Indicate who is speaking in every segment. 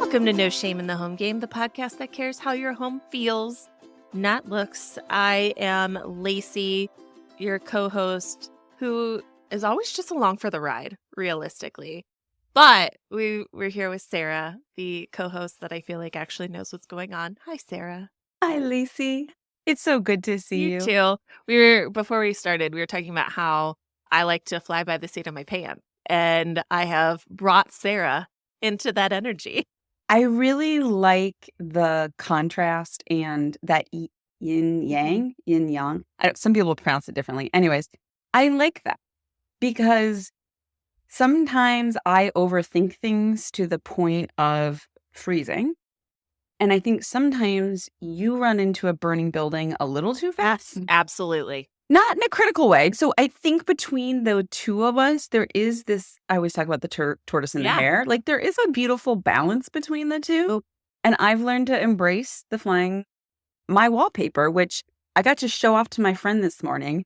Speaker 1: Welcome to No Shame in the Home Game, the podcast that cares how your home feels, not looks. I am Lacey, your co-host, who is always just along for the ride, realistically. But we're here with Sara, the co-host that I feel like actually knows what's going on. Hi, Sara.
Speaker 2: Hi, Lacey. It's so good to see you.
Speaker 1: You too. Before we started, we were talking about how I like to fly by the seat of my pants, and I have brought Sara into that energy.
Speaker 2: I really like the contrast and that yin yang. Some people pronounce it differently. Anyways, I like that because sometimes I overthink things to the point of freezing. And I think sometimes you run into a burning building a little too fast.
Speaker 1: Absolutely.
Speaker 2: Not in a critical way. So I think between the two of us, there is this, I always talk about the tortoise and the hare. Like there is a beautiful balance between the two.
Speaker 1: Oh.
Speaker 2: And I've learned to embrace the flying, my wallpaper, which I got to show off to my friend this morning.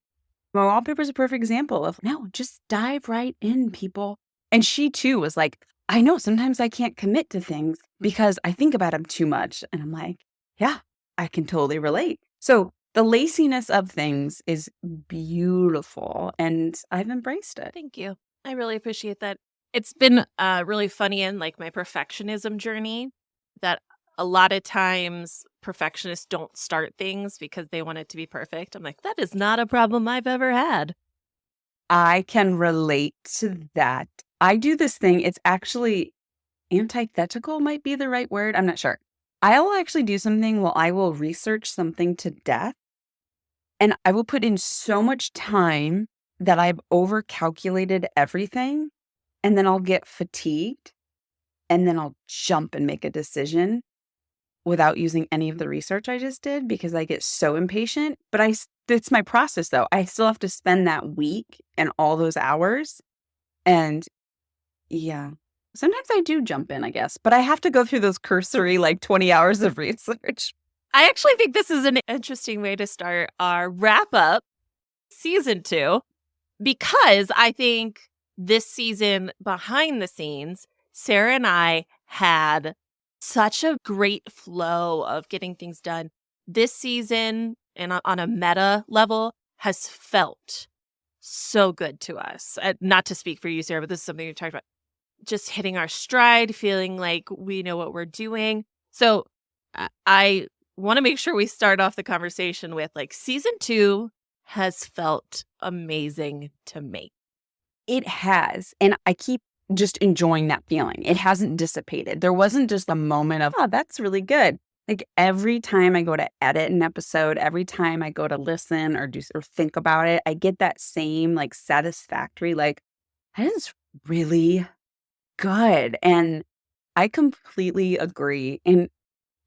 Speaker 2: My wallpaper is a perfect example of, no, just dive right in, people. And she too was like, I know sometimes I can't commit to things because I think about them too much. And I'm like, yeah, I can totally relate. So the laciness of things is beautiful, and I've embraced it.
Speaker 1: Thank you. I really appreciate that. It's been really funny in like my perfectionism journey that a lot of times perfectionists don't start things because they want it to be perfect. I'm like, that is not a problem I've ever had.
Speaker 2: I can relate to that. I do this thing. It's actually antithetical might be the right word. I'm not sure. I'll actually do something while I will research something to death. And I will put in so much time that I've overcalculated everything. And then I'll get fatigued. And then I'll jump and make a decision without using any of the research I just did because I get so impatient. But it's my process, though. I still have to spend that week and all those hours. And yeah, sometimes I do jump in, I guess. But I have to go through those cursory, like 20 hours of research.
Speaker 1: I actually think this is an interesting way to start our wrap up season 2, because I think this season behind the scenes, Sara and I had such a great flow of getting things done. This season, and on a meta level, has felt so good to us. Not to speak for you, Sara, but this is something we talked about. Just hitting our stride, feeling like we know what we're doing. So I want to make sure we start off the conversation with like season 2 has felt amazing to me.
Speaker 2: It has. And I keep just enjoying that feeling. It hasn't dissipated. There wasn't just a moment of, oh, that's really good. Like every time I go to edit an episode, every time I go to listen or think about it, I get that same like satisfactory, like, that is really good. And I completely agree. And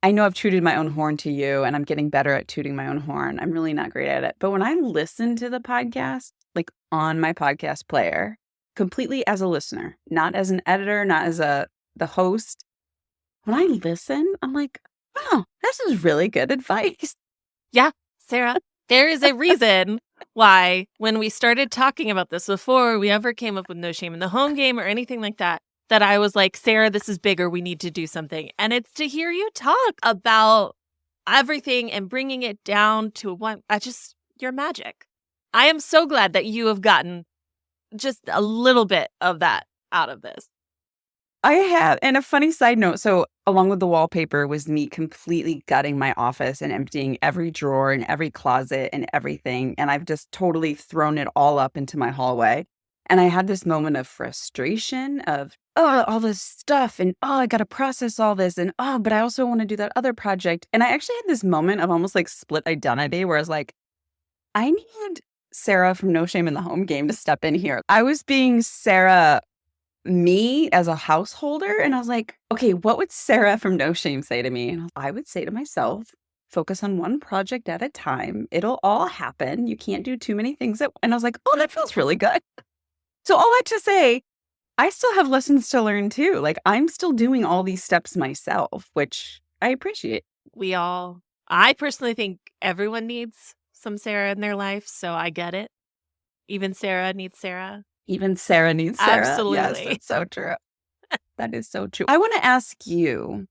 Speaker 2: I know I've tooted my own horn to you, and I'm getting better at tooting my own horn. I'm really not great at it. But when I listen to the podcast, like on my podcast player, completely as a listener, not as an editor, not as the host, when I listen, I'm like, wow, this is really good advice.
Speaker 1: Yeah, Sara, there is a reason why when we started talking about this before we ever came up with No Shame in the Home Game or anything like that, that I was like, Sara, this is bigger. We need to do something. And it's to hear you talk about everything and bringing it down to one. You're magic. I am so glad that you have gotten just a little bit of that out of this.
Speaker 2: I have. And a funny side note. So along with the wallpaper was me completely gutting my office and emptying every drawer and every closet and everything. And I've just totally thrown it all up into my hallway. And I had this moment of frustration of, oh, all this stuff. And, oh, I got to process all this. And, oh, but I also want to do that other project. And I actually had this moment of almost like split identity where I was like, I need Sara from No Shame in the Home Game to step in here. I was being Sara, me as a householder. And I was like, okay, what would Sara from No Shame say to me? And I would say to myself, focus on one project at a time. It'll all happen. You can't do too many things. And I was like, oh, that feels really good. So all that to say, I still have lessons to learn too. Like I'm still doing all these steps myself, which I appreciate.
Speaker 1: I personally think everyone needs some Sara in their life. So I get it. Even Sara needs Sara.
Speaker 2: Even Sara needs Sara.
Speaker 1: Absolutely.
Speaker 2: Yes, that's so true. That is so true. I want to ask you,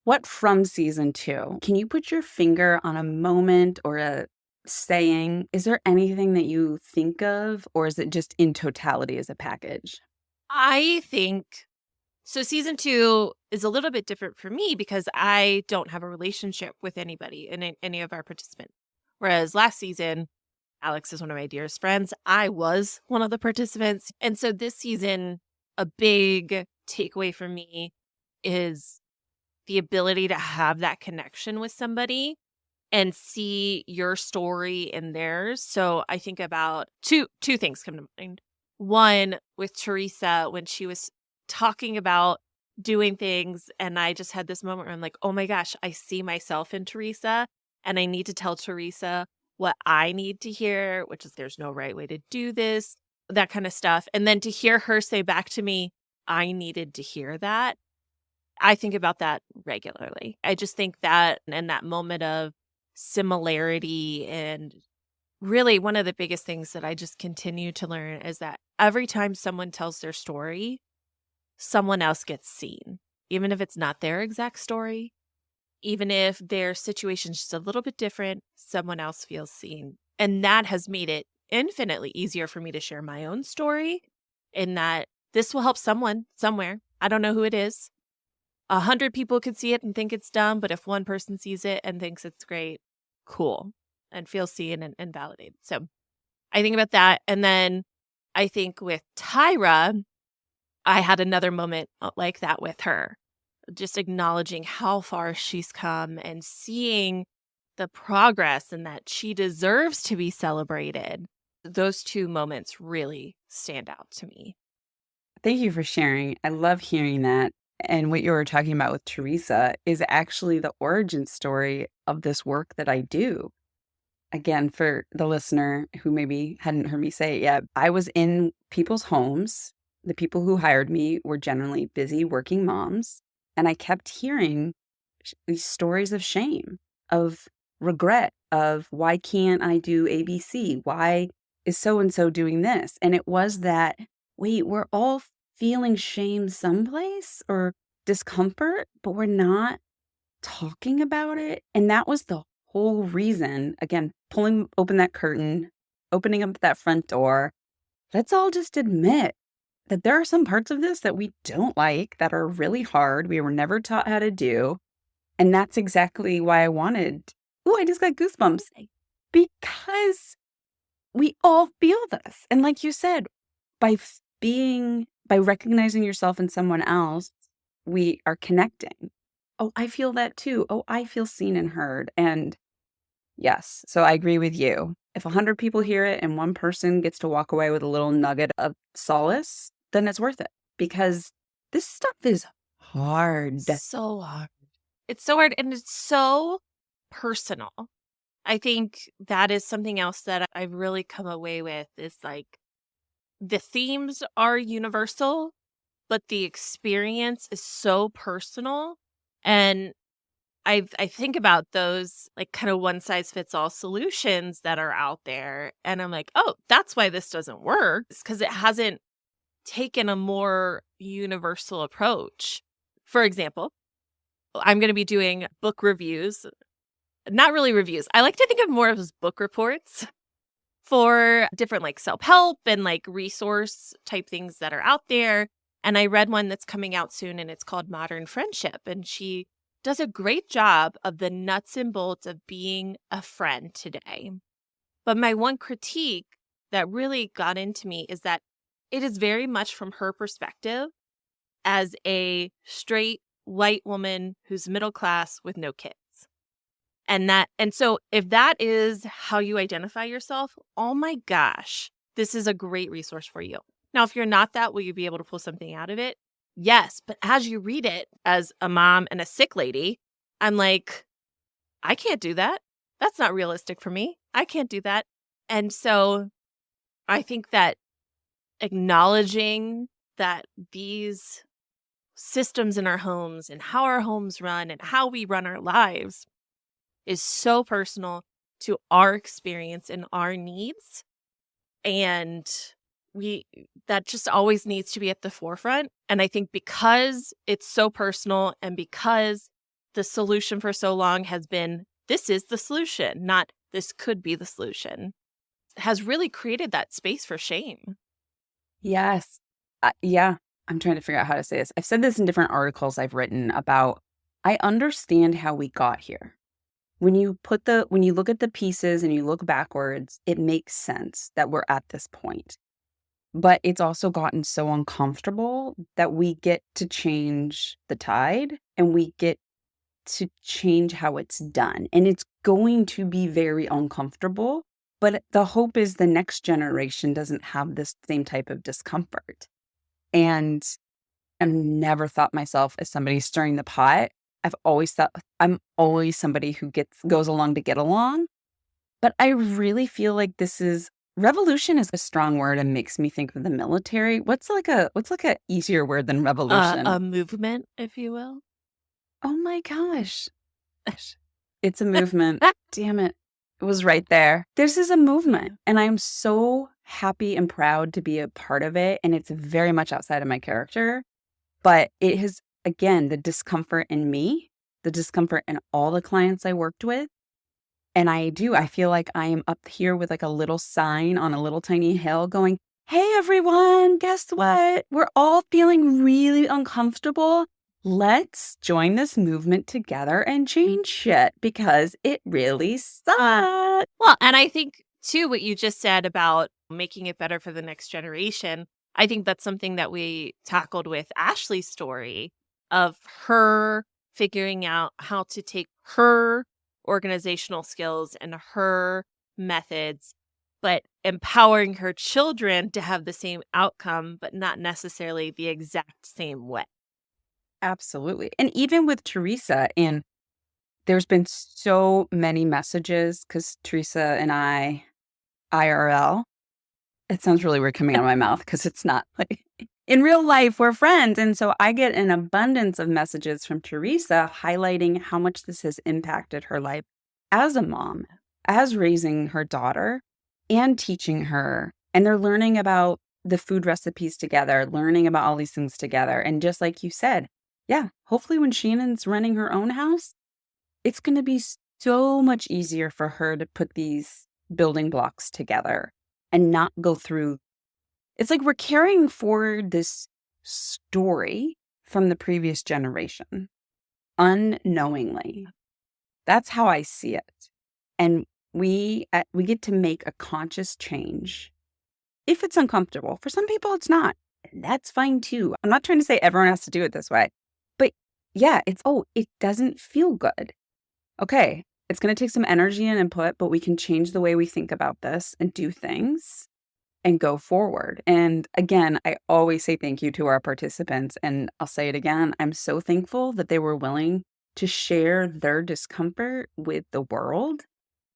Speaker 2: what from season 2? Can you put your finger on a moment or a saying? Is there anything that you think of, or is it just in totality as a package?
Speaker 1: I think so. Season 2 is a little bit different for me because I don't have a relationship with anybody in any of our participants. Whereas last season, Alex is one of my dearest friends. I was one of the participants. And so this season, a big takeaway for me is the ability to have that connection with somebody and see your story in theirs. So I think about two things come to mind. One with Teresa when she was talking about doing things, and I just had this moment where I'm like, oh my gosh, I see myself in Teresa, and I need to tell Teresa what I need to hear, which is there's no right way to do this, that kind of stuff. And then to hear her say back to me, I needed to hear that. I think about that regularly. I just think that and that moment of similarity and really one of the biggest things that I just continue to learn is that every time someone tells their story, someone else gets seen. Even if it's not their exact story, even if their situation's just a little bit different, someone else feels seen. And that has made it infinitely easier for me to share my own story in that this will help someone somewhere. I don't know who it is. 100 people could see it and think it's dumb, but if one person sees it and thinks it's great, cool, and feels seen and validated. So I think about that. And then I think with Tyra, I had another moment like that with her, just acknowledging how far she's come and seeing the progress and that she deserves to be celebrated. Those two moments really stand out to me.
Speaker 2: Thank you for sharing. I love hearing that. And what you were talking about with Teresa is actually the origin story of this work that I do. Again, for the listener who maybe hadn't heard me say it yet, I was in people's homes. The people who hired me were generally busy working moms. And I kept hearing these stories of shame, of regret, of why can't I do ABC? Why is so and so doing this? And it was that, wait, we're all feeling shame someplace or discomfort, but we're not talking about it. And that was the whole reason, again, pulling open that curtain, opening up that front door. Let's all just admit that there are some parts of this that we don't like, that are really hard. We were never taught how to do. And that's exactly why I wanted. Oh, I just got goosebumps because we all feel this. And like you said, by recognizing yourself in someone else, we are connecting. Oh, I feel that too. Oh, I feel seen and heard. And yes, so I agree with you. If 100 people hear it and one person gets to walk away with a little nugget of solace, then it's worth it because this stuff is hard.
Speaker 1: So hard. It's so hard and it's so personal. I think that is something else that I've really come away with is like the themes are universal, but the experience is so personal. And I think about those like kind of one size fits all solutions that are out there. And I'm like, oh, that's why this doesn't work. It's because it hasn't taken a more universal approach. For example, I'm going to be doing book reviews, not really reviews. I like to think of more of as book reports for different like self-help and like resource type things that are out there. And I read one that's coming out soon and it's called Modern Friendship. And she does a great job of the nuts and bolts of being a friend today. But my one critique that really got into me is that it is very much from her perspective as a straight white woman who's middle class with no kids. And so if that is how you identify yourself, oh my gosh, this is a great resource for you. Now, if you're not that, will you be able to pull something out of it? Yes. But as you read it as a mom and a sick lady, I'm like, I can't do that. That's not realistic for me. I can't do that. And so I think that acknowledging that these systems in our homes and how our homes run and how we run our lives is so personal to our experience and our needs. And that just always needs to be at the forefront. And I think because it's so personal and because the solution for so long has been, this is the solution, not this could be the solution, has really created that space for shame.
Speaker 2: Yes. Yeah. I'm trying to figure out how to say this. I've said this in different articles I've written about, I understand how we got here. When you look at the pieces and you look backwards, it makes sense that we're at this point. But it's also gotten so uncomfortable that we get to change the tide and we get to change how it's done. And it's going to be very uncomfortable. But the hope is the next generation doesn't have this same type of discomfort. And I've never thought myself as somebody stirring the pot. I've always thought I'm always somebody who goes along to get along. But I really feel like revolution is a strong word and makes me think of the military. What's like a easier word than revolution?
Speaker 1: A movement, if you will.
Speaker 2: Oh my gosh. It's a movement. Damn it. It was right there. This is a movement. And I'm so happy and proud to be a part of it. And it's very much outside of my character. But it has, again, the discomfort in me, the discomfort in all the clients I worked with. And I feel like I am up here with like a little sign on a little tiny hill going, hey, everyone, guess what? We're all feeling really uncomfortable. Let's join this movement together and change shit because it really sucks.
Speaker 1: Well, and I think, too, what you just said about making it better for the next generation, I think that's something that we tackled with Ashley's story of her figuring out how to take her organizational skills and her methods, but empowering her children to have the same outcome, but not necessarily the exact same way.
Speaker 2: Absolutely. And even with Teresa, and there's been so many messages because Teresa and I, IRL, it sounds really weird coming out of my mouth because it's not like in real life, we're friends. And so I get an abundance of messages from Teresa highlighting how much this has impacted her life as a mom, as raising her daughter and teaching her. And they're learning about the food recipes together, learning about all these things together. And just like you said, yeah, hopefully when Shannon's running her own house, it's going to be so much easier for her to put these building blocks together and not go through. It's like we're carrying forward this story from the previous generation unknowingly. That's how I see it. And we get to make a conscious change if it's uncomfortable. For some people, it's not. And that's fine too. I'm not trying to say everyone has to do it this way. But yeah, it doesn't feel good. Okay, it's going to take some energy and input, but we can change the way we think about this and do things and go forward. And again, I always say thank you to our participants. And I'll say it again. I'm so thankful that they were willing to share their discomfort with the world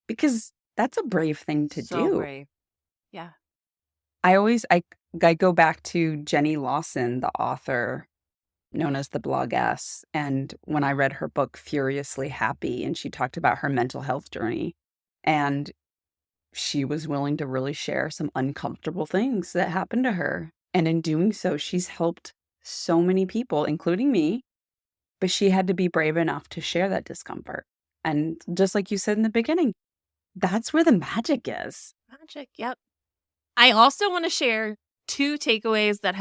Speaker 2: because that's a brave thing to
Speaker 1: So
Speaker 2: do.
Speaker 1: brave. Yeah.
Speaker 2: I go back to Jenny Lawson, the author known as the Blogess. And when I read her book, Furiously Happy, and she talked about her mental health journey, and she was willing to really share some uncomfortable things that happened to her. And in doing so, she's helped so many people, including me, but she had to be brave enough to share that discomfort. And just like you said in the beginning, that's where the magic is.
Speaker 1: Magic. Yep. I also want to share two tangible takeaways that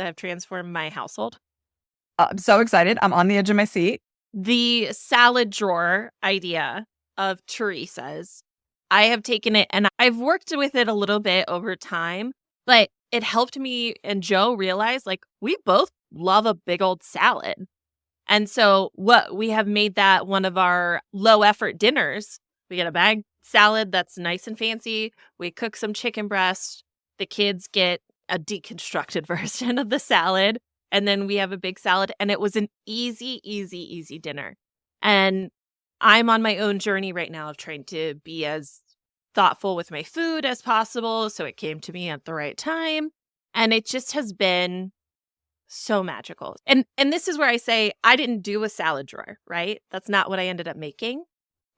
Speaker 1: have transformed my household.
Speaker 2: I'm so excited. I'm on the edge of my seat.
Speaker 1: The salad drawer idea of Teresa's. I have taken it and I've worked with it a little bit over time, but it helped me and Joe realize like we both love a big old salad. And so we have made that one of our low effort dinners. We get a bag salad that's nice and fancy. We cook some chicken breast. The kids get a deconstructed version of the salad. And then we have a big salad. And it was an easy dinner. And I'm on my own journey right now of trying to be as thoughtful with my food as possible. So it came to me at the right time. And it just has been so magical. And this is where I say I didn't do a salad drawer, right? That's not what I ended up making.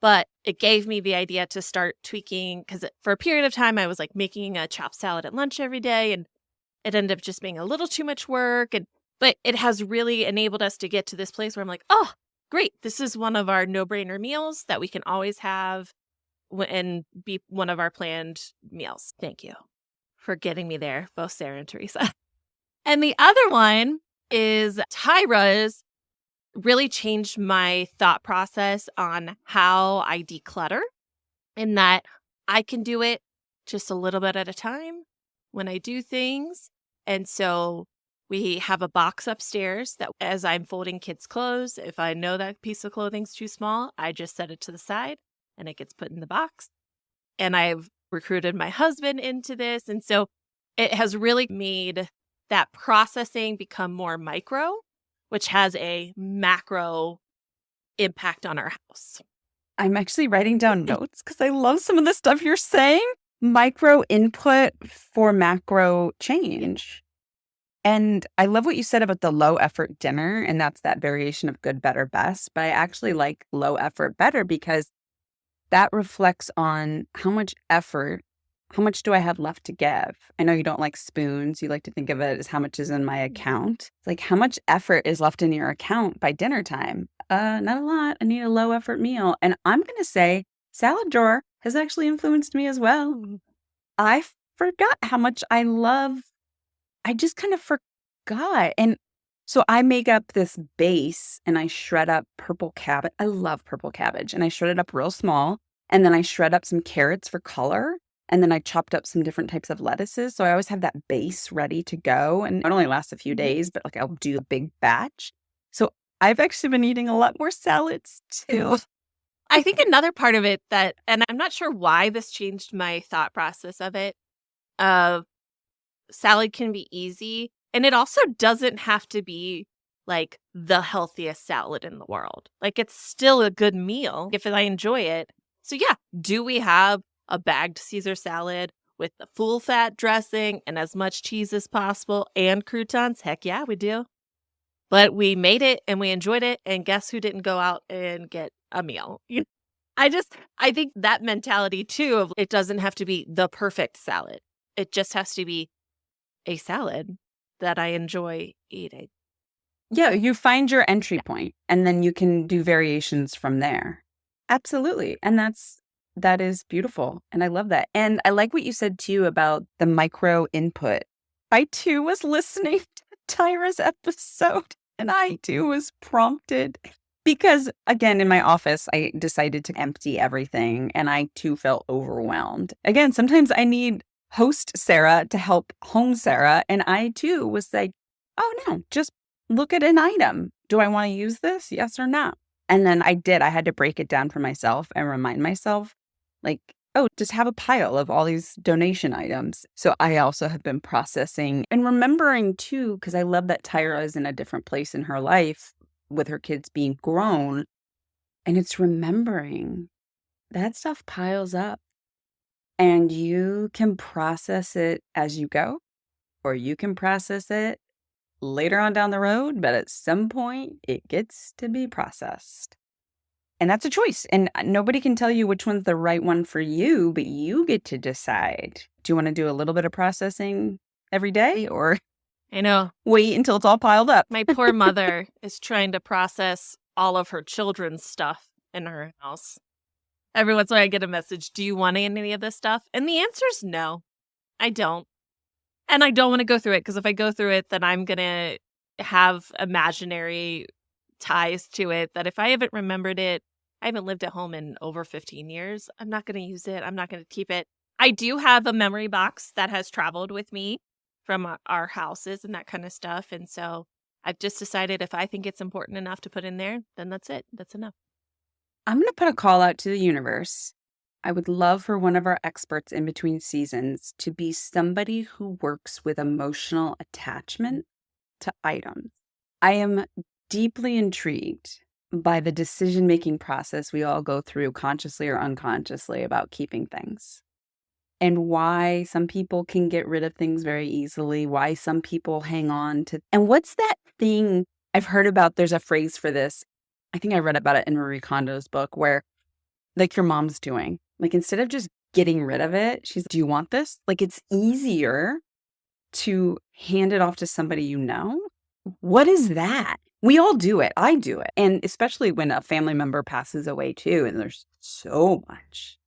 Speaker 1: But it gave me the idea to start tweaking because for a period of time, I was like making a chopped salad at lunch every day. And it ended up just being a little too much work. But it has really enabled us to get to this place where I'm like, oh, great. This is one of our no-brainer meals that we can always have and be one of our planned meals. Thank you for getting me there, both Sarah and Teresa. And the other one is Tyra's really changed my thought process on how I declutter, in that I can do it just a little bit at a time when I do things. And so we have a box upstairs that as I'm folding kids' clothes, if I know that piece of clothing's too small, I just set it to the side and it gets put in the box. And I've recruited my husband into this. And so it has really made that processing become more micro, which has a macro impact on our house.
Speaker 2: I'm actually writing down notes because I love some of the stuff you're saying. Micro input for macro change. And I love what you said about the low effort dinner. And that's that variation of good, better, best. But I actually like low effort better because that reflects on how much effort, how much do I have left to give? I know you don't like spoons. You like to think of it as how much is in my account. It's like how much effort is left in your account by dinner time? Not a lot. I need a low effort meal. And I'm going to say salad drawer has actually influenced me as well. I forgot how much I just kind of forgot. And so I make up this base and I shred up purple cabbage. I love purple cabbage. And I shred it up real small. And then I shred up some carrots for color. And then I chopped up some different types of lettuces. So I always have that base ready to go. And it only lasts a few days, but like I'll do a big batch. So I've actually been eating a lot more salads too.
Speaker 1: I think another part of it and I'm not sure why this changed my thought process of it, salad can be easy. And it also doesn't have to be like the healthiest salad in the world. Like it's still a good meal if I enjoy it. So yeah, do we have a bagged Caesar salad with the full fat dressing and as much cheese as possible and croutons? Heck yeah, we do. But we made it and we enjoyed it. And guess who didn't go out and get a meal? I think that mentality too of it doesn't have to be the perfect salad. It just has to be a salad that I enjoy eating.
Speaker 2: Yeah, you find your entry point and then you can do variations from there. Absolutely. And that is beautiful. And I love that. And I like what you said too about the micro input. I too was listening to Tyra's episode and I too was prompted because again, in my office, I decided to empty everything and I too felt overwhelmed. Again, sometimes I need host Sara to help home Sara. And I too was like, oh no, just look at an item. Do I want to use this? Yes or no? And then I did. I had to break it down for myself and remind myself, like, oh, just have a pile of all these donation items. So I also have been processing and remembering too, because I love that Tyra is in a different place in her life with her kids being grown. And it's remembering that stuff piles up and you can process it as you go, or you can process it later on down the road, but at some point it gets to be processed. And that's a choice. And nobody can tell you which one's the right one for you, but you get to decide. Do you want to do a little bit of processing every day or
Speaker 1: I know.
Speaker 2: Wait until it's all piled up?
Speaker 1: My poor mother is trying to process all of her children's stuff in her house. Every once in a while I get a message, do you want any of this stuff? And the answer is no, I don't. And I don't want to go through it because if I go through it, then I'm going to have imaginary ties to it that if I haven't remembered it, I haven't lived at home in over 15 years. I'm not going to use it. I'm not going to keep it. I do have a memory box that has traveled with me from our houses and that kind of stuff. And so I've just decided if I think it's important enough to put in there, then that's it. That's enough.
Speaker 2: I'm going to put a call out to the universe. I would love for one of our experts in between seasons to be somebody who works with emotional attachment to items. I am deeply intrigued by the decision-making process we all go through consciously or unconsciously about keeping things and why some people can get rid of things very easily, why some people hang on to. And what's that thing I've heard about? There's a phrase for this. I think I read about it in Marie Kondo's book where like your mom's doing. Like instead of just getting rid of it, she's, do you want this? Like it's easier to hand it off to somebody you know. What is that? We all do it. I do it. And especially when a family member passes away too, and there's so much.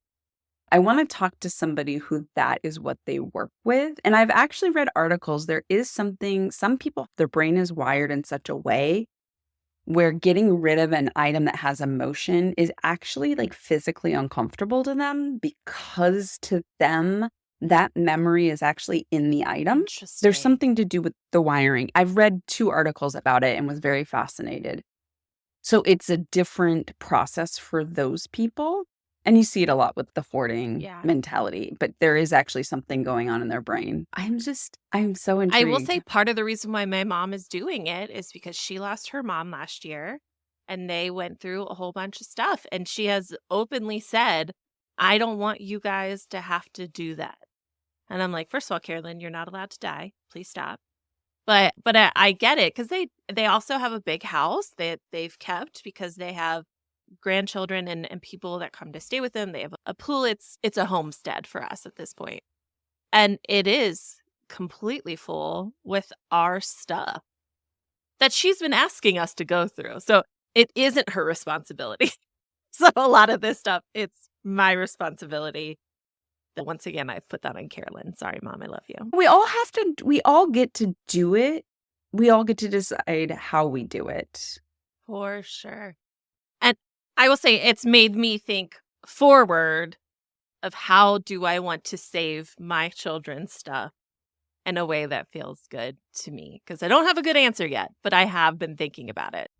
Speaker 2: I want to talk to somebody who that is what they work with. And I've actually read articles. There is something, some people, their brain is wired in such a way where getting rid of an item that has emotion is actually like physically uncomfortable to them because to them, that memory is actually in the item.
Speaker 1: Interesting.
Speaker 2: There's something to do with the wiring. I've read 2 articles about it and was very fascinated. So it's a different process for those people. And you see it a lot with the hoarding mentality, but there is actually something going on in their brain. I'm so intrigued.
Speaker 1: I will say part of the reason why my mom is doing it is because she lost her mom last year and they went through a whole bunch of stuff. And she has openly said, I don't want you guys to have to do that. And I'm like, first of all, Carolyn, you're not allowed to die. Please stop. But I get it because they also have a big house that they've kept because they have grandchildren and people that come to stay with them. They have a pool. It's a homestead for us at this point. And it is completely full with our stuff that she's been asking us to go through. So it isn't her responsibility. So a lot of this stuff, it's my responsibility. Once again, I've put that on Carolyn. Sorry, Mom, I love you.
Speaker 2: We all get to do it. We all get to decide how we do it.
Speaker 1: For sure. And I will say it's made me think forward of how do I want to save my children's stuff in a way that feels good to me. Because I don't have a good answer yet, but I have been thinking about it.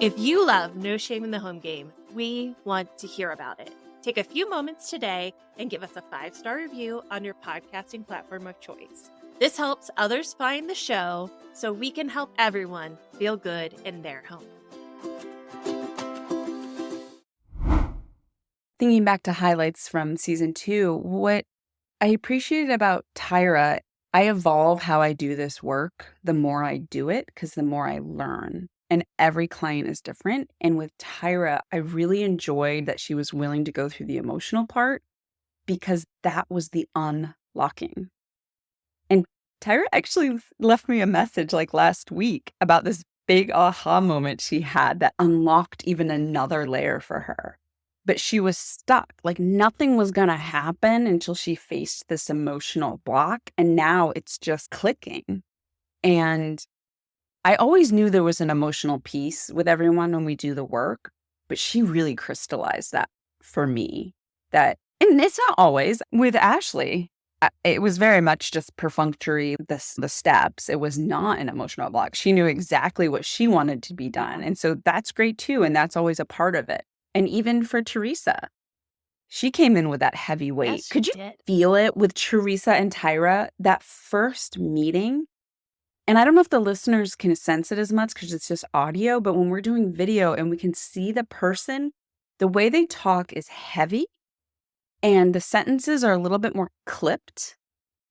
Speaker 1: If you love No Shame in the Home Game, we want to hear about it. Take a few moments today and give us a 5-star review on your podcasting platform of choice. This helps others find the show so we can help everyone feel good in their home.
Speaker 2: Thinking back to highlights from season 2, what I appreciated about Tyra, I evolve how I do this work the more I do it because the more I learn. And every client is different. And with Tyra, I really enjoyed that she was willing to go through the emotional part because that was the unlocking. And Tyra actually left me a message like last week about this big aha moment she had that unlocked even another layer for her. But she was stuck. Like nothing was going to happen until she faced this emotional block. And now it's just clicking. And I always knew there was an emotional piece with everyone when we do the work, but she really crystallized that for me. And it's not always with Ashley. It was very much just perfunctory, the steps. It was not an emotional block. She knew exactly what she wanted to be done. And so that's great too. And that's always a part of it. And even for Teresa, she came in with that heavy weight.
Speaker 1: Yes,
Speaker 2: Could you feel it with Teresa and Tyra, that first meeting? And I don't know if the listeners can sense it as much because it's just audio, but when we're doing video and we can see the person, the way they talk is heavy and the sentences are a little bit more clipped.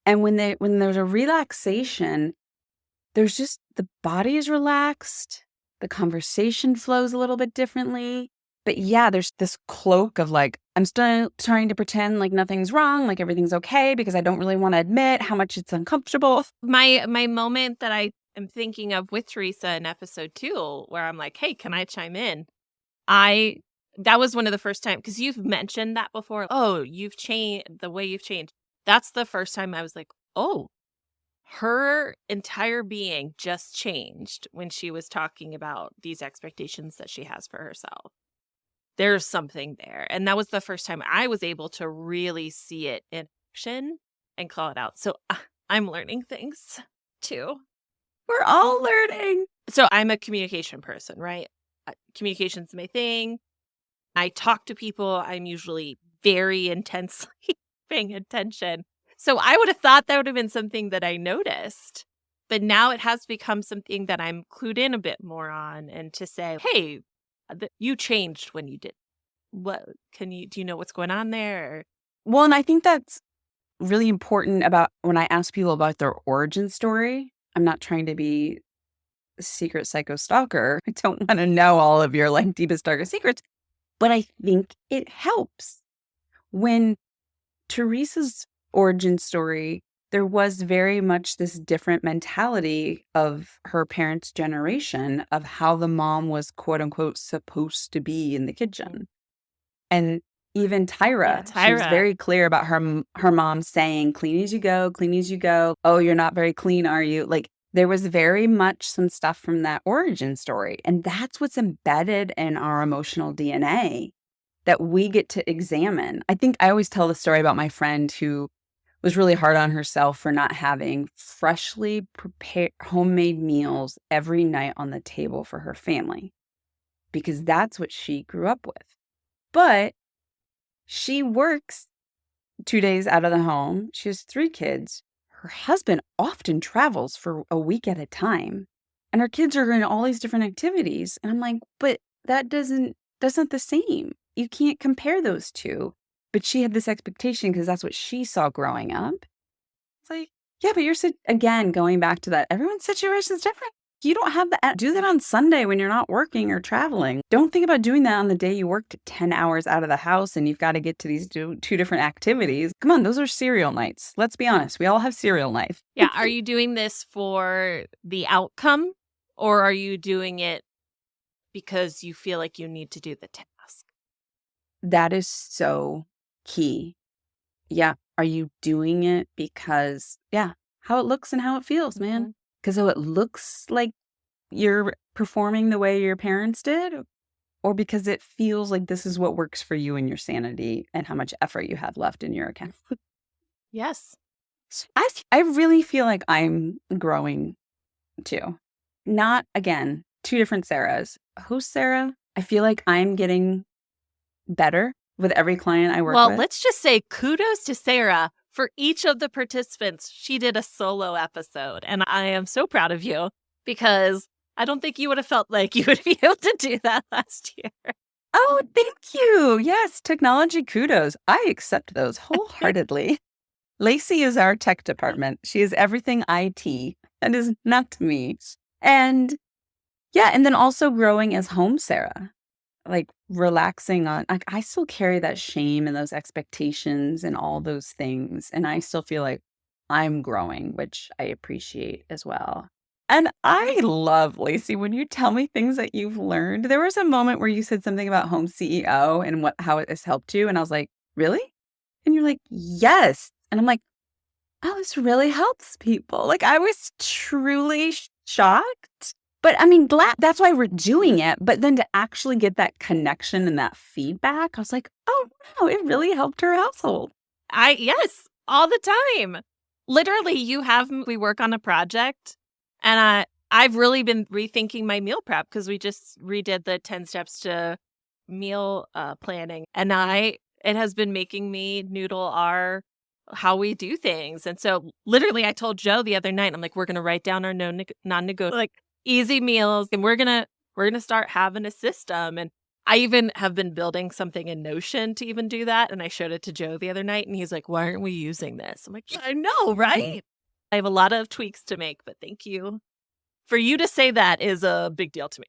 Speaker 2: And when there's a relaxation, there's just the body is relaxed, the conversation flows a little bit differently. But yeah, there's this cloak of like, I'm still trying to pretend like nothing's wrong, like everything's okay, because I don't really want to admit how much it's uncomfortable.
Speaker 1: My moment that I am thinking of with Teresa in episode 2, where I'm like, hey, can I chime in? That was one of the first times, because you've mentioned that before. Oh, you've changed the way you've changed. That's the first time I was like, oh, her entire being just changed when she was talking about these expectations that she has for herself. There's something there. And that was the first time I was able to really see it in action and call it out. So I'm learning things too.
Speaker 2: We're all learning.
Speaker 1: So I'm a communication person, right? Communication's my thing. I talk to people. I'm usually very intensely paying attention. So I would have thought that would have been something that I noticed. But now it has become something that I'm clued in a bit more on, and to say, hey, you changed when you did. What do you know what's going on there?
Speaker 2: Well, and I think that's really important about when I ask people about their origin story. I'm not trying to be secret psycho stalker. I don't want to know all of your like deepest, darkest secrets, but I think it helps. When Teresa's origin story, there was very much this different mentality of her parents' generation of how the mom was quote unquote supposed to be in the kitchen. And even
Speaker 1: Yeah,
Speaker 2: Tyra, she was
Speaker 1: Tyra.
Speaker 2: very clear about her mom saying, clean as you go, clean as you go. Oh, you're not very clean, are you? Like there was very much some stuff from that origin story. And that's what's embedded in our emotional DNA that we get to examine. I think I always tell the story about my friend who was really hard on herself for not having freshly prepared homemade meals every night on the table for her family, because that's what she grew up with. But she works 2 days out of the home. She has 3 kids. Her husband often travels for a week at a time, and her kids are in all these different activities. And I'm like, but that's not the same. You can't compare those two. But she had this expectation because that's what she saw growing up. It's like, yeah, but again, going back to that, everyone's situation is different. You don't have that. Do that on Sunday when you're not working or traveling. Don't think about doing that on the day you worked 10 hours out of the house and you've got to get to these two different activities. Come on, those are cereal nights. Let's be honest. We all have cereal nights.
Speaker 1: Yeah. Are you doing this for the outcome, or are you doing it because you feel like you need to do the task?
Speaker 2: That is so key. Yeah. Are you doing it because, yeah, how it looks and how it feels, man? Because so it looks like you're performing the way your parents did, or because it feels like this is what works for you and your sanity and how much effort you have left in your account.
Speaker 1: Yes.
Speaker 2: I really feel like I'm growing too. Not, again, 2 different Sarahs. Who's Sarah? I feel like I'm getting better with every client I work
Speaker 1: Well,
Speaker 2: with.
Speaker 1: let's just say kudos to Sarah. For each of the participants, she did a solo episode, and I am so proud of you because I don't think you would have felt like you would be able to do that last year.
Speaker 2: Oh, thank you. Yes, technology kudos. I accept those wholeheartedly. Lacey is our tech department. She is everything IT. That is not me. And yeah, and then also growing as home Sarah, like relaxing on, like I still carry that shame and those expectations and all those things. And I still feel like I'm growing, which I appreciate as well. And I love, Lacey, when you tell me things that you've learned. There was a moment where you said something about home CEO and how it has helped you. And I was like, really? And you're like, yes. And I'm like, oh, this really helps people. Like I was truly shocked. But I mean, glad that's why we're doing it. But then to actually get that connection and that feedback, I was like, oh, wow, it really helped her household.
Speaker 1: Yes, all the time. Literally, we work on a project, and I've really been rethinking my meal prep because we just redid the 10 steps to meal planning. And it has been making me noodle how we do things. And so literally I told Joe the other night, I'm like, we're going to write down our non-negotiable, like easy meals. And we're going to start having a system. And I even have been building something in Notion to even do that. And I showed it to Joe the other night and he's like, why aren't we using this? I'm like, yeah, I know, right? I have a lot of tweaks to make, but thank you. For you to say that is a big deal to me.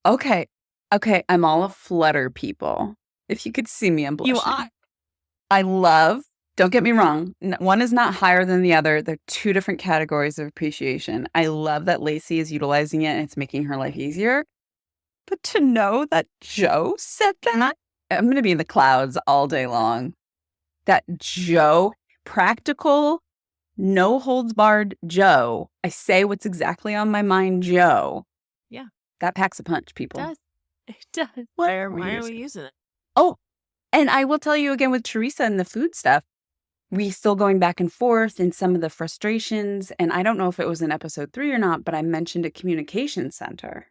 Speaker 2: Okay. Okay. I'm all a flutter, people. If you could see me, I'm blushing.
Speaker 1: You are.
Speaker 2: Don't get me wrong. One is not higher than the other. They're 2 different categories of appreciation. I love that Lacey is utilizing it and it's making her life easier. But to know that Joe said that, I'm going to be in the clouds all day long. That Joe, practical, no holds barred Joe, I say what's exactly on my mind, Joe.
Speaker 1: Yeah.
Speaker 2: That packs a punch, people.
Speaker 1: It does. Why are we using it?
Speaker 2: Oh, and I will tell you again with Teresa and the food stuff, we still going back and forth and some of the frustrations. And I don't know if it was in episode 3 or not, but I mentioned a communication center.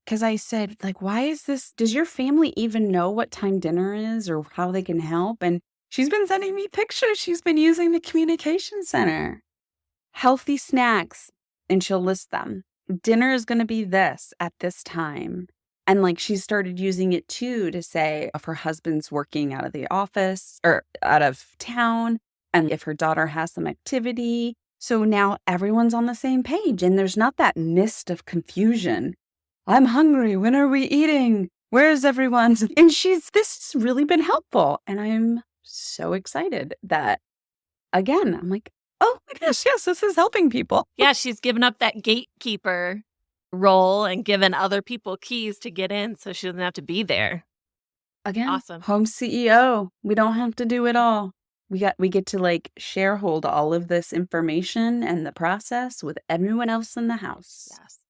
Speaker 2: Because I said, like, why is this? Does your family even know what time dinner is or how they can help? And she's been sending me pictures. She's been using the communication center. Healthy snacks. And she'll list them. Dinner is going to be this at this time. And like she started using it too to say if her husband's working out of the office or out of town and if her daughter has some activity. So now everyone's on the same page and there's not that mist of confusion. I'm hungry. When are we eating? Where's everyone? And this has really been helpful. And I'm so excited that, again, I'm like, oh my gosh, yes, this is helping people.
Speaker 1: Yeah, she's given up that gatekeeper role and given other people keys to get in so she doesn't have to be there.
Speaker 2: Again,
Speaker 1: Awesome.
Speaker 2: home CEO. We don't have to do it all. We get to like sharehold all of this information and the process with everyone else in the house.
Speaker 1: Yes,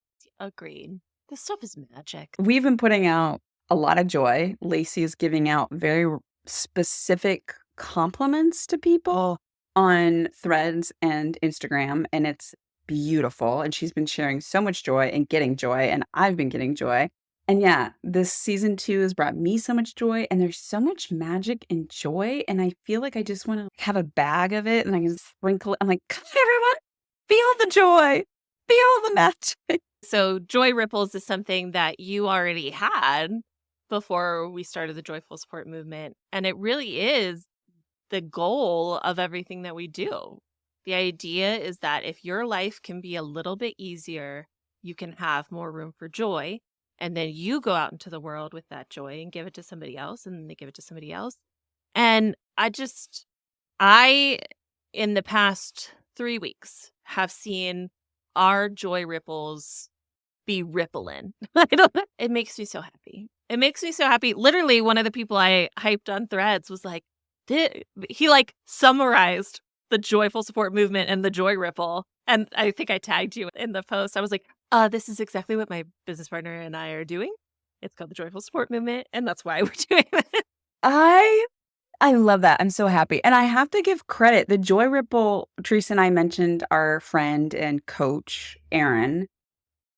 Speaker 1: agreed. This stuff is magic.
Speaker 2: We've been putting out a lot of joy. Lacey is giving out very specific compliments to people on Threads and Instagram, and it's beautiful. And she's been sharing so much joy and getting joy, and I've been getting joy. And yeah, this season 2 has brought me so much joy, and there's so much magic and joy. And I feel like I just want to have a bag of it and I can sprinkle it. I'm like, come on, everyone, feel the joy, feel the magic.
Speaker 1: So joy ripples is something that you already had before we started the joyful support movement. And it really is the goal of everything that we do. The idea is that if your life can be a little bit easier, you can have more room for joy. And then you go out into the world with that joy and give it to somebody else, and then they give it to somebody else. And in the past 3 weeks, have seen our joy ripples be rippling. It makes me so happy. It makes me so happy. Literally, one of the people I hyped on Threads was like, he like summarized the joyful support movement and the joy ripple. And I think I tagged you in the post. I was like, this is exactly what my business partner and I are doing. It's called the joyful support movement. And that's why we're doing it.
Speaker 2: I love that. I'm so happy. And I have to give credit. The joy ripple, Teresa and I mentioned our friend and coach, Erin.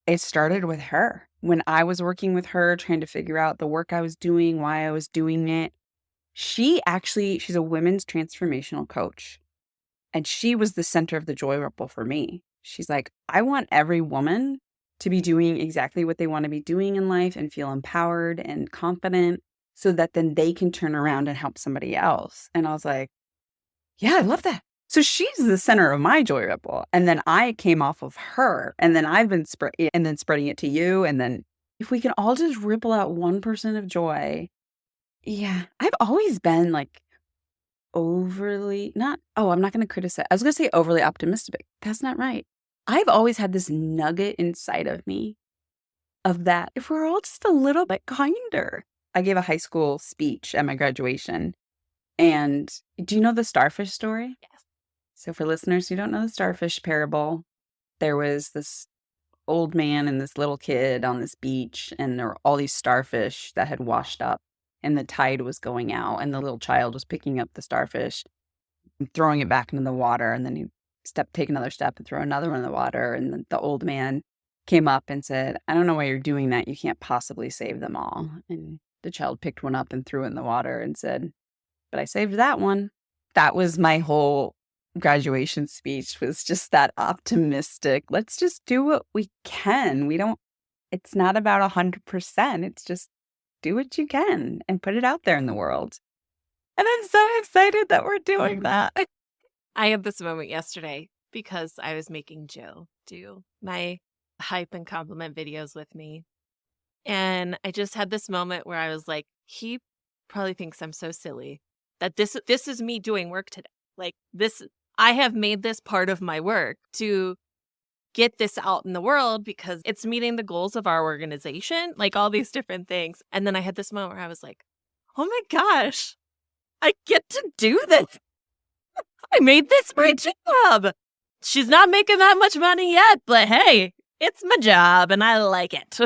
Speaker 2: It started with her. When I was working with her, trying to figure out the work I was doing, why I was doing it. She's a women's transformational coach. And she was the center of the joy ripple for me. She's like, I want every woman to be doing exactly what they want to be doing in life and feel empowered and confident so that then they can turn around and help somebody else. And I was like, yeah, I love that. So she's the center of my joy ripple. And then I came off of her. And then I've been spreading it to you. And then if we can all just ripple out 1% of joy. Yeah. I've always been like I'm not going to criticize. I was going to say overly optimistic. That's not right. I've always had this nugget inside of me of that. If we're all just a little bit kinder. I gave a high school speech at my graduation. And do you know the starfish story?
Speaker 1: Yes.
Speaker 2: So for listeners who don't know the starfish parable, there was this old man and this little kid on this beach, and there were all these starfish that had washed up, and the tide was going out, and the little child was picking up the starfish and throwing it back into the water, and then he'd take another step and throw another one in the water, and the old man came up and said, I don't know why you're doing that. You can't possibly save them all. And the child picked one up and threw it in the water and said, but I saved that one. That was my whole graduation speech, was just that optimistic. Let's just do what we can. It's not about 100%. It's just do what you can and put it out there in the world. And I'm so excited that we're doing that.
Speaker 1: I had this moment yesterday because I was making Jill do my hype and compliment videos with me. And I just had this moment where I was like, he probably thinks I'm so silly that this is me doing work today. Like this, I have made this part of my work to get this out in the world because it's meeting the goals of our organization, like all these different things. And then I had this moment where I was like, oh my gosh, I get to do this. I made this my job. She's not making that much money yet, but hey, it's my job and I like it.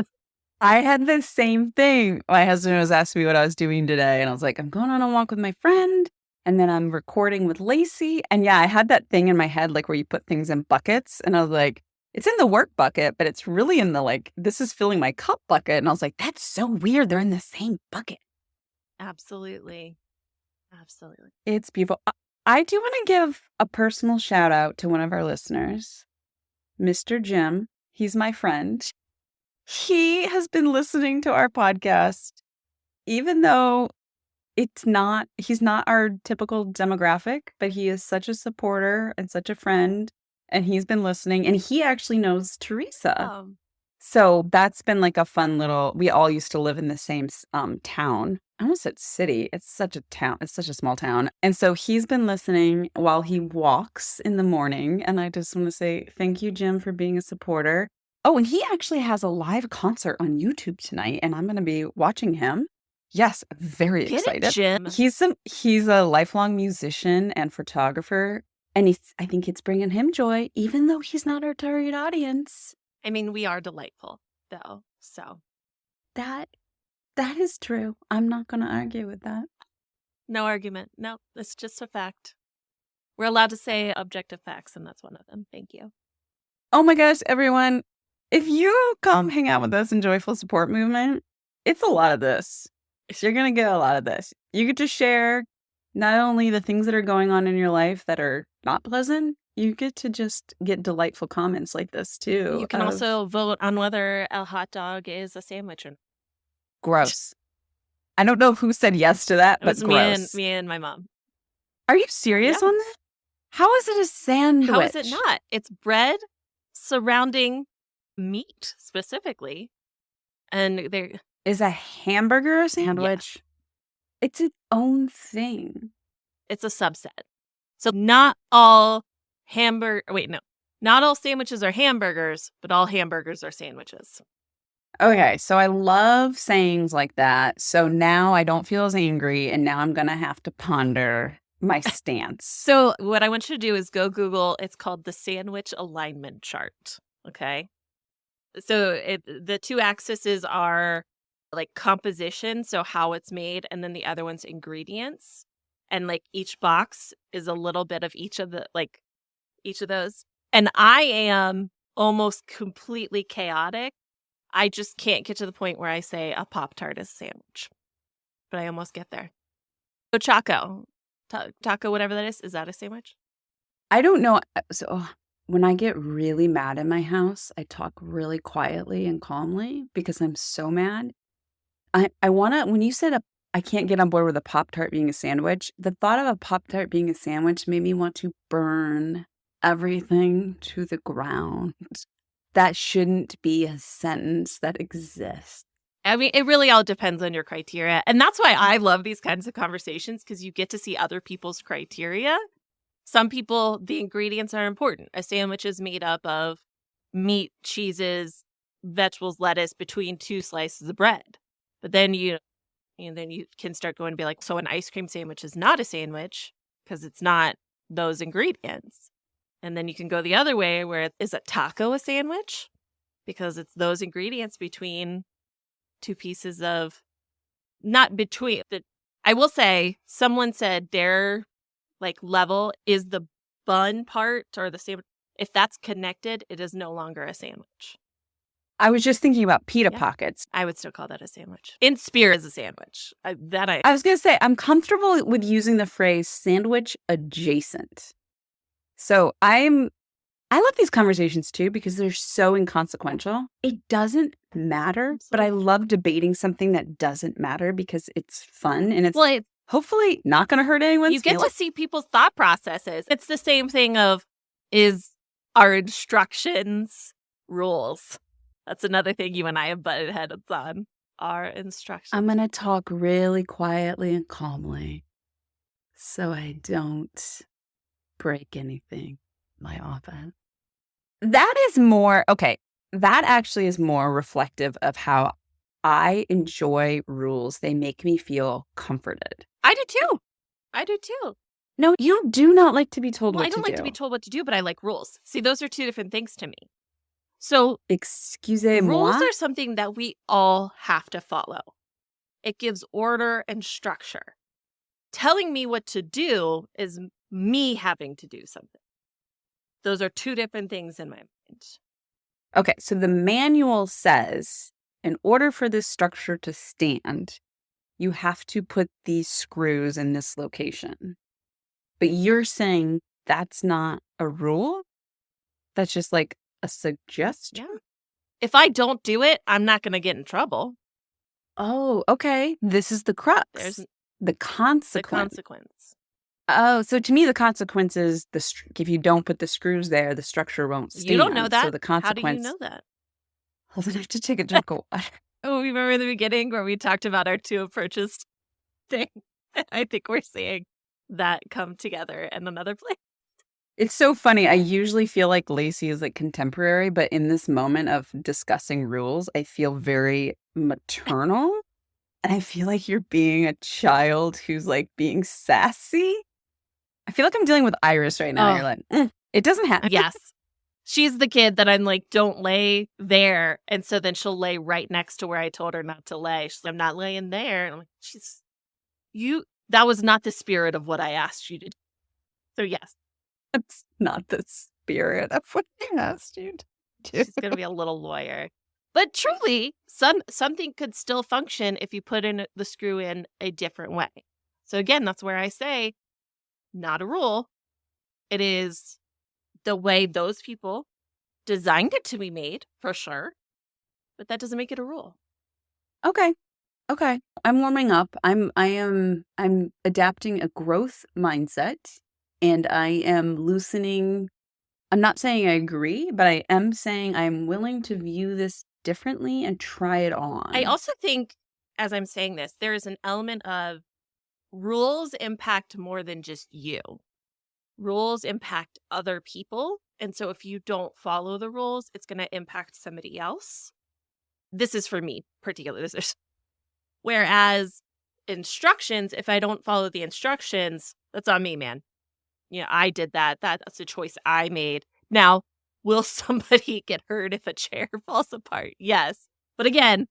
Speaker 2: I had the same thing. My husband was asking me what I was doing today, and I was like, I'm going on a walk with my friend, and then I'm recording with Lacey. And yeah, I had that thing in my head, like where you put things in buckets. And I was like, it's in the work bucket, but it's really in the like, this is filling my cup bucket. And I was like, that's so weird. They're in the same bucket.
Speaker 1: Absolutely. Absolutely.
Speaker 2: It's beautiful. I do want to give a personal shout out to one of our listeners, Mr. Jim. He's my friend. He has been listening to our podcast, even though he's not our typical demographic, but he is such a supporter and such a friend and he's been listening, and he actually knows Teresa.
Speaker 1: Oh,
Speaker 2: So that's been like a fun little, we all used to live in the same town. I almost said city. It's such a town. It's such a small town. And so he's been listening while he walks in the morning. And I just want to say thank you, Jim, for being a supporter. Oh, and he actually has a live concert on YouTube tonight, and I'm going to be watching him. Yes, very
Speaker 1: get
Speaker 2: excited.
Speaker 1: it, Jim.
Speaker 2: He's a lifelong musician and photographer, and I think it's bringing him joy, even though he's not our target audience.
Speaker 1: I mean, we are delightful, though. So
Speaker 2: That is true. I'm not going to argue with that.
Speaker 1: no argument. No, it's just a fact. We're allowed to say objective facts, and that's one of them. Thank you.
Speaker 2: Oh my gosh, everyone. If you come hang out with us in Joyful Support Movement, it's a lot of this. You're going to get a lot of this. You get to share not only the things that are going on in your life that are not pleasant, you get to just get delightful comments like this too.
Speaker 1: You can also vote on whether a hot dog is a sandwich or not.
Speaker 2: Gross. I don't know who said yes to that,
Speaker 1: It
Speaker 2: but
Speaker 1: was
Speaker 2: gross.
Speaker 1: me and my mom.
Speaker 2: Are you serious on that? How is it a sandwich?
Speaker 1: How is it not? It's bread surrounding meat specifically. And there
Speaker 2: is a hamburger a sandwich?
Speaker 1: Yes.
Speaker 2: It's its own thing.
Speaker 1: It's a subset. So not all not all sandwiches are hamburgers, but all hamburgers are sandwiches.
Speaker 2: Okay, so I love sayings like that. So now I don't feel as angry, and now I'm going to have to ponder my stance.
Speaker 1: So what I want you to do is go Google. It's called the sandwich alignment chart. Okay. So the two axes are like composition, so how it's made, and then the other one's ingredients. And like each box is a little bit of each of those. And I am almost completely chaotic. I just can't get to the point where I say a Pop-Tart is a sandwich. But I almost get there. So taco, whatever that is that a sandwich?
Speaker 2: I don't know. So when I get really mad in my house, I talk really quietly and calmly because I'm so mad. I want to, when you said I can't get on board with a Pop-Tart being a sandwich, the thought of a Pop-Tart being a sandwich made me want to burn everything to the ground. That shouldn't be a sentence that exists.
Speaker 1: I mean, it really all depends on your criteria. And that's why I love these kinds of conversations, because you get to see other people's criteria. Some people, the ingredients are important. A sandwich is made up of meat, cheeses, vegetables, lettuce between two slices of bread. But then you can start going to be like, so an ice cream sandwich is not a sandwich because it's not those ingredients. And then you can go the other way where is a taco a sandwich? Because it's those ingredients between two pieces of, not between. I will say, someone said their like level is the bun part or the sandwich. If that's connected, it is no longer a sandwich.
Speaker 2: I was just thinking about pita pockets.
Speaker 1: I would still call that a sandwich. In spirit is a sandwich. I
Speaker 2: was going to say, I'm comfortable with using the phrase sandwich adjacent. So I love these conversations too because they're so inconsequential. It doesn't matter, but I love debating something that doesn't matter because it's fun and it's hopefully not going to hurt anyone's
Speaker 1: feelings. You get to see people's thought processes. It's the same thing of, is our instructions rules? That's another thing you and I have butted heads on. Our instructions.
Speaker 2: I'm going to talk really quietly and calmly so I don't break anything my offense. That is more, okay, that actually is more reflective of how I enjoy rules. They make me feel comforted.
Speaker 1: I do too.
Speaker 2: No, you do not like to be told what to do.
Speaker 1: I don't like to be told what to do, but I like rules. See, those are two different things to me. So,
Speaker 2: excusez-moi.
Speaker 1: Rules are something that we all have to follow. It gives order and structure. Telling me what to do is me having to do something. Those are two different things in my mind.
Speaker 2: Okay, so the manual says, in order for this structure to stand, you have to put these screws in this location. But you're saying that's not a rule? That's just like a suggestion?
Speaker 1: Yeah. If I don't do it, I'm not going to get in trouble.
Speaker 2: Oh, okay. This is the crux.
Speaker 1: There's
Speaker 2: the consequence.
Speaker 1: The consequence.
Speaker 2: Oh, so to me, the consequence is if you don't put the screws there, the structure won't
Speaker 1: You don't know
Speaker 2: stand. So
Speaker 1: that.
Speaker 2: the
Speaker 1: How do you
Speaker 2: consequence,
Speaker 1: know that?
Speaker 2: hold on, I have to take a drink of water.
Speaker 1: Oh, remember the beginning where we talked about our two approaches thing? I think we're seeing that come together in another place.
Speaker 2: It's so funny. I usually feel like Lacey is like contemporary, but in this moment of discussing rules, I feel very maternal. And I feel like you're being a child who's like being sassy. I feel like I'm dealing with Iris right now. You're
Speaker 1: Oh,
Speaker 2: like, it doesn't happen.
Speaker 1: yes. She's the kid that I'm like, don't lay there. And so then she'll lay right next to where I told her not to lay. She's like, I'm not laying there. And I'm like, that was not the spirit of what I asked you to do. So yes,
Speaker 2: That's not the spirit of what I asked you to do.
Speaker 1: she's going to be a little lawyer. But truly, something could still function if you put in the screw in a different way. So again, that's where I say, not a rule. It is the way those people designed it to be made, for sure. But that doesn't make it a rule.
Speaker 2: Okay. Okay. I'm warming up. I'm adapting a growth mindset and I am loosening. I'm not saying I agree, but I am saying I'm willing to view this differently and try it
Speaker 1: I
Speaker 2: on.
Speaker 1: also think, as I'm saying this, there is an element of rules impact more than just you. Rules impact other people. And so if you don't follow the rules, it's going to impact somebody else. This is for me, particularly. Whereas instructions, if I don't follow the instructions, that's on me, man. I did that. That's a choice I made. Now, will somebody get hurt if a chair falls apart? Yes. But again,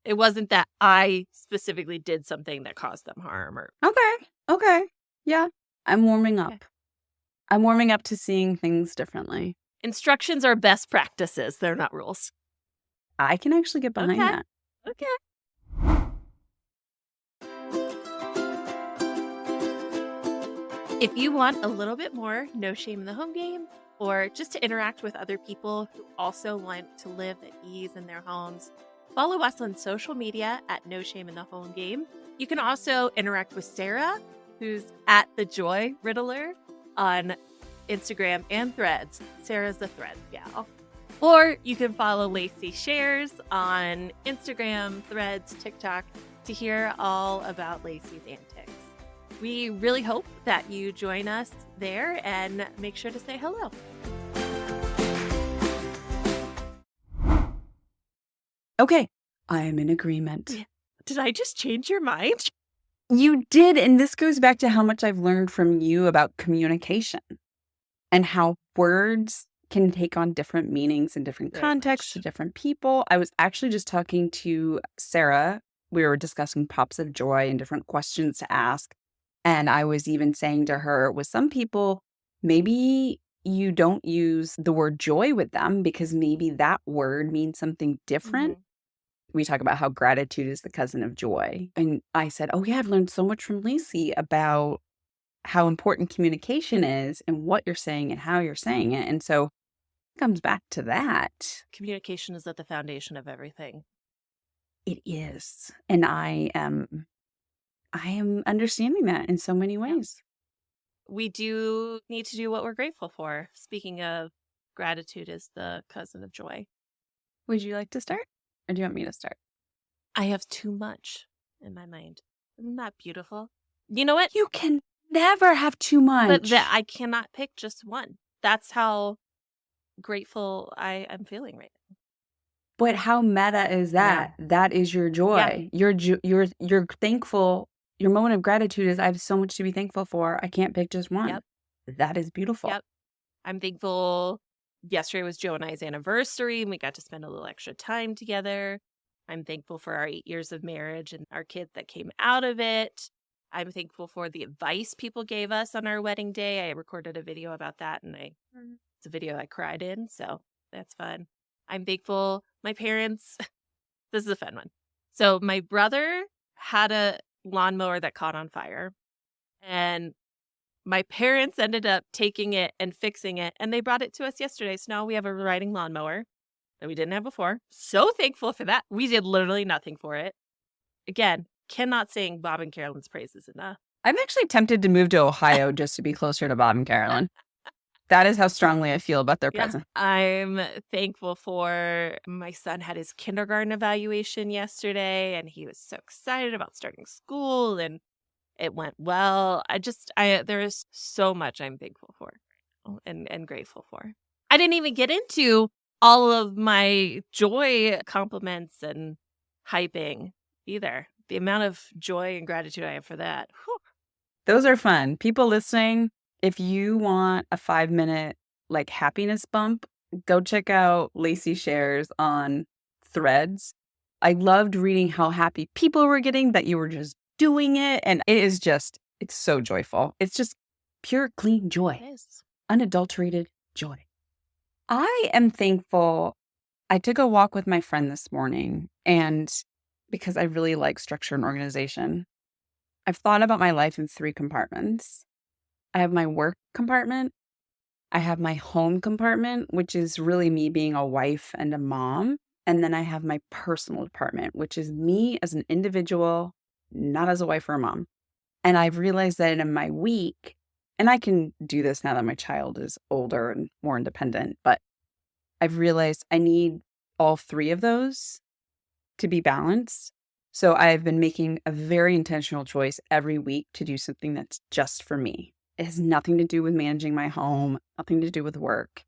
Speaker 1: it wasn't that I specifically did something that caused them harm or
Speaker 2: Okay. Okay. Yeah. I'm warming up.
Speaker 1: Okay.
Speaker 2: I'm warming up to seeing things differently.
Speaker 1: Instructions are best practices. They're not rules.
Speaker 2: I can actually get behind
Speaker 1: Okay.
Speaker 2: that.
Speaker 1: Okay. If you want a little bit more no shame in the home game, or just to interact with other people who also want to live at ease in their homes, follow us on social media at No Shame in the Home Game. You can also interact with Sara, who's at the Joy Riddler on Instagram and Threads. Sarah's the Threads gal. Or you can follow Lacey Shares on Instagram, Threads, TikTok to hear all about Lacey's antics. We really hope that you join us there and make sure to say hello.
Speaker 2: Okay. I am in agreement.
Speaker 1: Did I just change your mind?
Speaker 2: You did. And this goes back to how much I've learned from you about communication and how words can take on different meanings in different
Speaker 1: Very
Speaker 2: contexts to
Speaker 1: much.
Speaker 2: different people. I was actually just talking to Sara. We were discussing pops of joy and different questions to ask. And I was even saying to her, with some people, maybe you don't use the word joy with them because maybe that word means something different.
Speaker 1: Mhm.
Speaker 2: We talk about how gratitude is the cousin of joy. And I said, oh, yeah, I've learned so much from Lacey about how important communication is and what you're saying and how you're saying it. And so it comes back to that.
Speaker 1: Communication is at the foundation of everything.
Speaker 2: It is. And I am understanding that in so many ways.
Speaker 1: We do need to do what we're grateful for. Speaking of, gratitude is the cousin of joy.
Speaker 2: Would you like to start? Or do you want me to start?
Speaker 1: I have too much in my mind. Isn't that beautiful? You know what?
Speaker 2: You can never have too
Speaker 1: But
Speaker 2: much.
Speaker 1: I cannot pick just one. That's how grateful I am feeling right now.
Speaker 2: But how meta is that? That is your joy. You're thankful. Your moment of gratitude is I have so much to be thankful for. I can't pick just one.
Speaker 1: Yep.
Speaker 2: That is beautiful.
Speaker 1: Yep. I'm thankful. Yesterday was Joe and I's anniversary, and we got to spend a little extra time together. I'm thankful for our 8 years of marriage and our kid that came out of it. I'm thankful for the advice people gave us on our wedding day. I recorded a video about that, and it's a video I cried in, so that's fun. I'm thankful. My parents, this is a fun one. So my brother had a lawnmower that caught on fire, and my parents ended up taking it and fixing it, and they brought it to us yesterday. So now we have a riding lawnmower that we didn't have before. So thankful for that. We did literally nothing for it. Again, cannot sing Bob and Carolyn's praises enough.
Speaker 2: I'm actually tempted to move to Ohio just to be closer to Bob and Carolyn. That is how strongly I feel about their
Speaker 1: Yeah,
Speaker 2: presence.
Speaker 1: I'm thankful for my son had his kindergarten evaluation yesterday, and he was so excited about starting school, and it went well. There is so much I'm thankful for and grateful for. I didn't even get into all of my joy compliments and hyping either. The amount of joy and gratitude I have for that. Whew.
Speaker 2: Those are fun. People listening, if you want a 5-minute like happiness bump, go check out Lacey shares on Threads. I loved reading how happy people were getting that you were just doing it. And it's so joyful. It's just pure, clean joy,
Speaker 1: It is.
Speaker 2: unadulterated joy. I am thankful. I took a walk with my friend this morning, and because I really like structure and organization, I've thought about my life in 3 compartments. I have my work compartment, I have my home compartment, which is really me being a wife and a mom, and then I have my personal department, which is me as an individual, not as a wife or a mom. And I've realized that in my week, and I can do this now that my child is older and more independent, but I've realized I need all 3 of those to be balanced. So I've been making a very intentional choice every week to do something that's just for me. It has nothing to do with managing my home, nothing to do with work.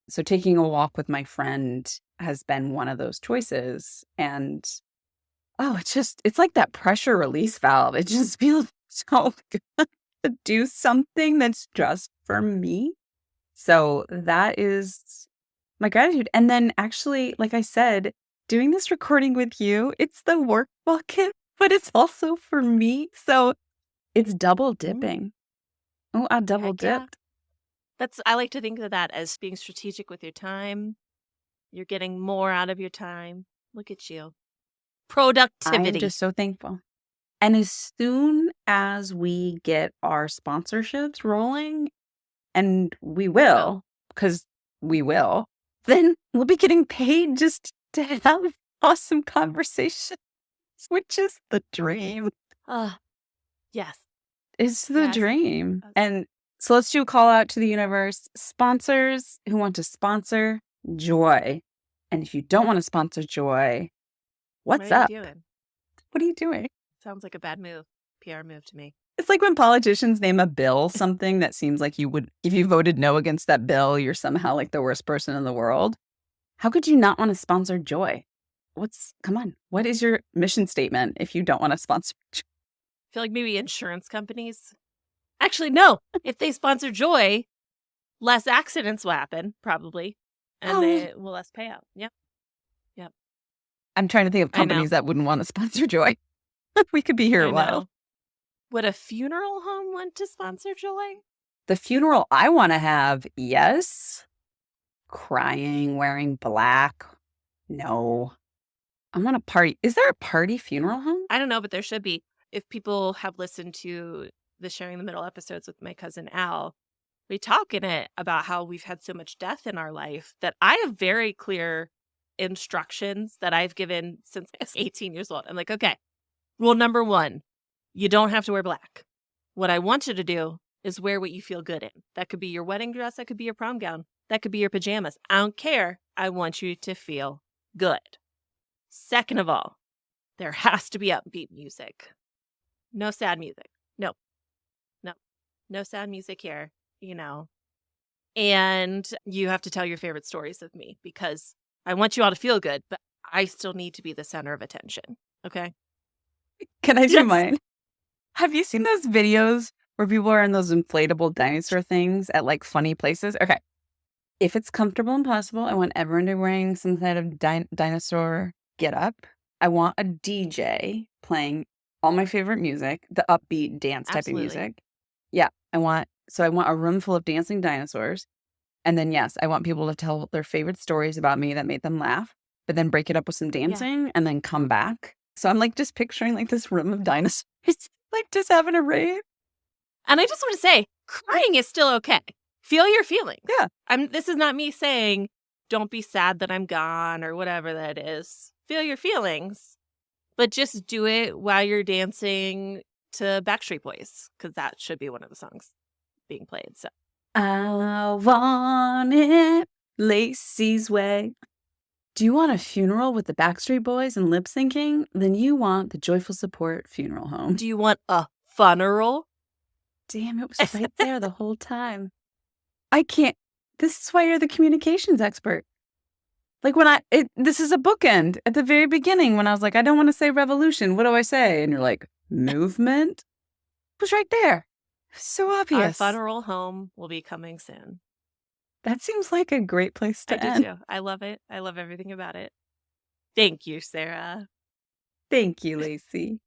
Speaker 2: So taking a walk with my friend has been one of those choices. And it's like that pressure release valve. It just feels so good to do something that's just for me. So that is my gratitude. And then actually, like I said, doing this recording with you, it's the work bucket, but it's also for me. So it's double dipping. Oh, I double
Speaker 1: Heck yeah.
Speaker 2: dipped.
Speaker 1: I like to think of that as being strategic with your time. You're getting more out of your time. Look at you.
Speaker 2: I am
Speaker 1: Productivity.
Speaker 2: just so thankful. And as soon as we get our sponsorships rolling, and we will, because we will, then we'll be getting paid just to have awesome conversations, which is the dream.
Speaker 1: Yes.
Speaker 2: It's the
Speaker 1: Yes.
Speaker 2: dream. And so let's do a call out to the universe. Sponsors who want to sponsor joy. And if you don't want to sponsor joy, what's
Speaker 1: What are
Speaker 2: up?
Speaker 1: you doing?
Speaker 2: What are you doing?
Speaker 1: Sounds like a bad move. PR move to me.
Speaker 2: It's like when politicians name a bill something that seems like you would, if you voted no against that bill, you're somehow like the worst person in the world. How could you not want to sponsor joy? Come on, what is your mission statement if you don't want to sponsor joy?
Speaker 1: I feel like maybe insurance companies. Actually, no. If they sponsor joy, less accidents will happen, probably. And they will less payout. Yep.
Speaker 2: I'm trying to think of companies that wouldn't want to sponsor joy. We could be here a while.
Speaker 1: Would a funeral home want to sponsor joy?
Speaker 2: The funeral I want to have, yes. Crying, wearing black, no. I want a party. Is there a party funeral home?
Speaker 1: I don't know, but there should be. If people have listened to the Sharing the Middle episodes with my cousin Al, we talk in it about how we've had so much death in our life that I have very clear instructions that I've given since I was 18 years old. I'm like, okay, rule number 1, you don't have to wear black. What I want you to do is wear what you feel good in. That could be your wedding dress. That could be your prom gown. That could be your pajamas. I don't care. I want you to feel good. Second of all, there has to be upbeat music. No sad music. No sad music here, And you have to tell your favorite stories of me because I want you all to feel good, but I still need to be the center of attention. Okay?
Speaker 2: Can I do mine? Have you seen those videos where people are in those inflatable dinosaur things at like funny places? Okay. If it's comfortable and possible, I want everyone to be wearing some kind of dinosaur get up. I want a DJ playing all my favorite music, the upbeat dance type of music. Yeah. I want a room full of dancing dinosaurs. And then, yes, I want people to tell their favorite stories about me that made them laugh, but then break it up with some dancing and then come back. So I'm like just picturing like this room of dinosaurs, like just having a rave.
Speaker 1: And I just want to say, crying is still okay. Feel your feelings.
Speaker 2: Yeah.
Speaker 1: This is not me saying, don't be sad that I'm gone or whatever that is. Feel your feelings, but just do it while you're dancing to Backstreet Boys because that should be one of the songs being played. So
Speaker 2: I want it Lacey's way. Do you want a funeral with the Backstreet Boys and lip syncing? Then you want the Joyful Support Funeral Home.
Speaker 1: do you want a funeral?
Speaker 2: Damn, it was right there the whole time. I can't. This is why you're the communications expert. Like this is a bookend at the very beginning when I was like, I don't want to say revolution. What do I say? And you're like, movement? It was right there. So obvious.
Speaker 1: Our funeral home will be coming soon.
Speaker 2: That seems like a great place to
Speaker 1: I
Speaker 2: end.
Speaker 1: do too. I love it. I love everything about it. Thank you, Sarah.
Speaker 2: Thank you, Lacey.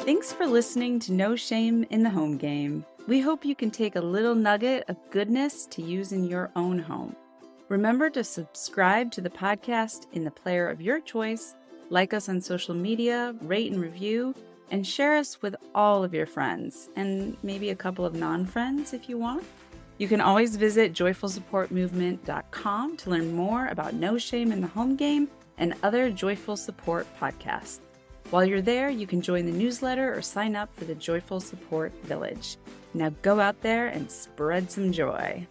Speaker 2: Thanks for listening to No Shame in the Home Game. We hope you can take a little nugget of goodness to use in your own home. Remember to subscribe to the podcast in the player of your choice, like us on social media, rate and review, and share us with all of your friends, and maybe a couple of non-friends if you want. You can always visit joyfulsupportmovement.com to learn more about No Shame in the Home Game and other Joyful Support podcasts. While you're there, you can join the newsletter or sign up for the Joyful Support Village. Now go out there and spread some joy.